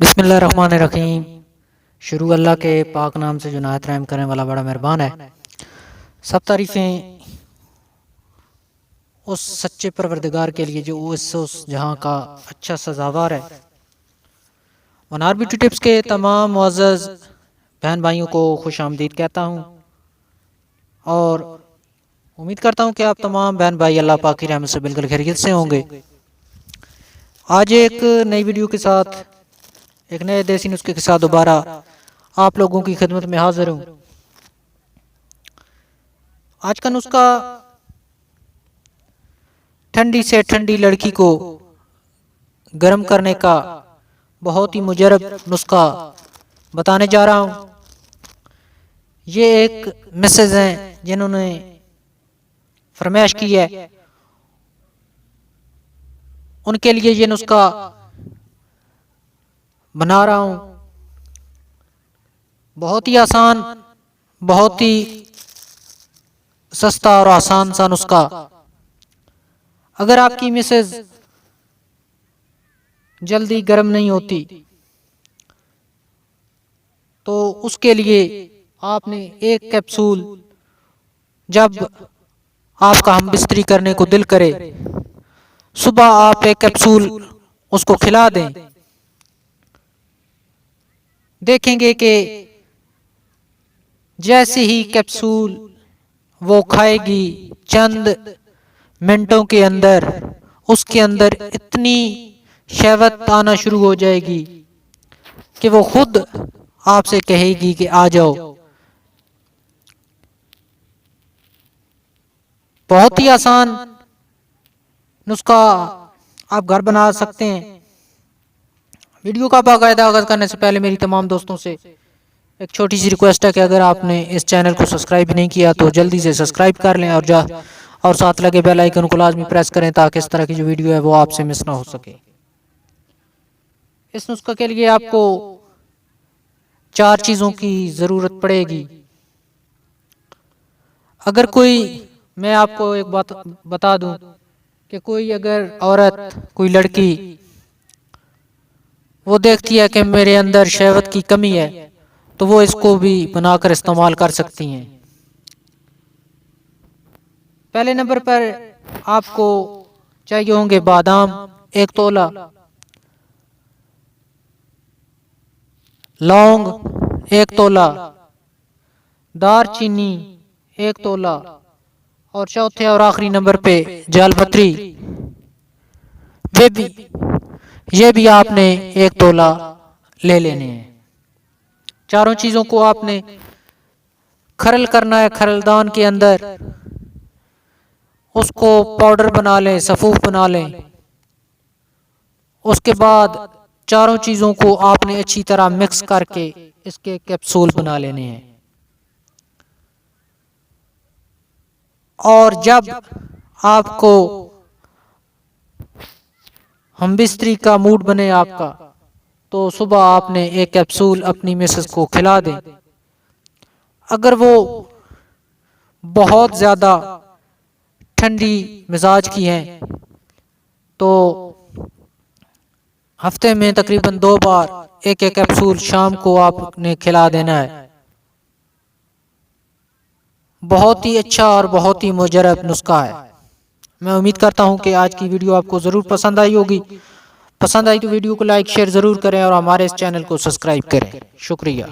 बिस्मिल्लाहिर्रहमानिर्रहीम। शुरू अल्लाह के पाक नाम से जो नायत रहम करने वाला बड़ा मेहरबान है। सब तारीफ़ें उस सच्चे परवरदिगार के लिए जो उस जहाँ का अच्छा सजावार है। मनार ब्यूटी टिप्स के तमाम मुअज़्ज़ज़ बहन भाइयों को खुश आमदीद कहता हूँ और उम्मीद करता हूँ कि आप तमाम बहन भाई अल्लाह पाक की रहमत से बिल्कुल खैरियत से होंगे। आज एक नई वीडियो के साथ, एक नए देसी नुस्खे के साथ दोबारा आप लोगों की खिदमत में हाजिर हूँ। आज का नुस्खा ठंडी से ठंडी लड़की को गर्म करने का बहुत ही मुजरब नुस्खा बताने जा रहा हूँ। ये एक मिसेज हैं जिन्होंने फरमाइश की है, उनके लिए ये नुस्खा बना रहा हूँ। बहुत ही आसान, बहुत ही सस्ता और आसान सा नुस्खा। अगर आपकी मिसेज जल्दी गर्म नहीं होती तो उसके लिए आपने एक कैप्सूल जब आपका हम बिस्तरी करने को दिल करे, सुबह आप एक कैप्सूल उसको खिला दें। देखेंगे कि जैसे ही कैप्सूल वो खाएगी, चंद मिनटों के अंदर उसके अंदर इतनी शहवत आना शुरू हो जाएगी कि वो खुद आपसे कहेगी कि आ जाओ। बहुत ही आसान नुस्खा आप घर बना सकते हैं। वीडियो का बाकायदा आगाज करने से पहले मेरी तमाम दोस्तों से एक छोटी सी रिक्वेस्ट है कि अगर आपने इस चैनल को सब्सक्राइब नहीं किया तो जल्दी से सब्सक्राइब कर लें और साथ लगे बेल आइकन को लाजमी प्रेस करें ताकि इस तरह की जो वीडियो है वो आपसे मिस ना हो सके। इस नुस्खे के लिए आपको 4 चीज़ों की ज़रूरत पड़ेगी। अगर कोई, मैं आपको एक बात बता दूं कि कोई अगर औरत, कोई लड़की वो देखती है कि मेरे अंदर शहवत की कमी है तो वो इसको भी बनाकर इस्तेमाल कर सकती हैं। पहले नंबर पर आपको चाहिए होंगे बादाम 1 तोला, लौंग 1 तोला, दारचीनी 1 तोला और चौथे और आखिरी नंबर पे जालपत्री, ये भी आपने 1 तोला ले लेने हैं। चारों चीजों को आपने खरल करना है खरलदान के अंदर, उसको पाउडर बना लें, सफूफ बना लें। उसके बाद चारों चीजों को आपने अच्छी तरह मिक्स करके इसके कैप्सूल बना लेने हैं। और जब आपको हम बिस्तरी का मूड बने आपका, तो सुबह आपने एक कैप्सूल अपनी मिसेस को खिला दें। अगर वो बहुत ज्यादा ठंडी मिजाज की हैं तो हफ्ते में तकरीबन 2 बार एक कैप्सूल शाम को आपने खिला देना है। बहुत ही अच्छा और बहुत ही मुजरब नुस्खा है। मैं उम्मीद करता हूं कि आज की वीडियो आपको जरूर पसंद आई होगी। पसंद आई तो वीडियो को लाइक शेयर जरूर करें और हमारे इस चैनल को सब्सक्राइब करें। शुक्रिया।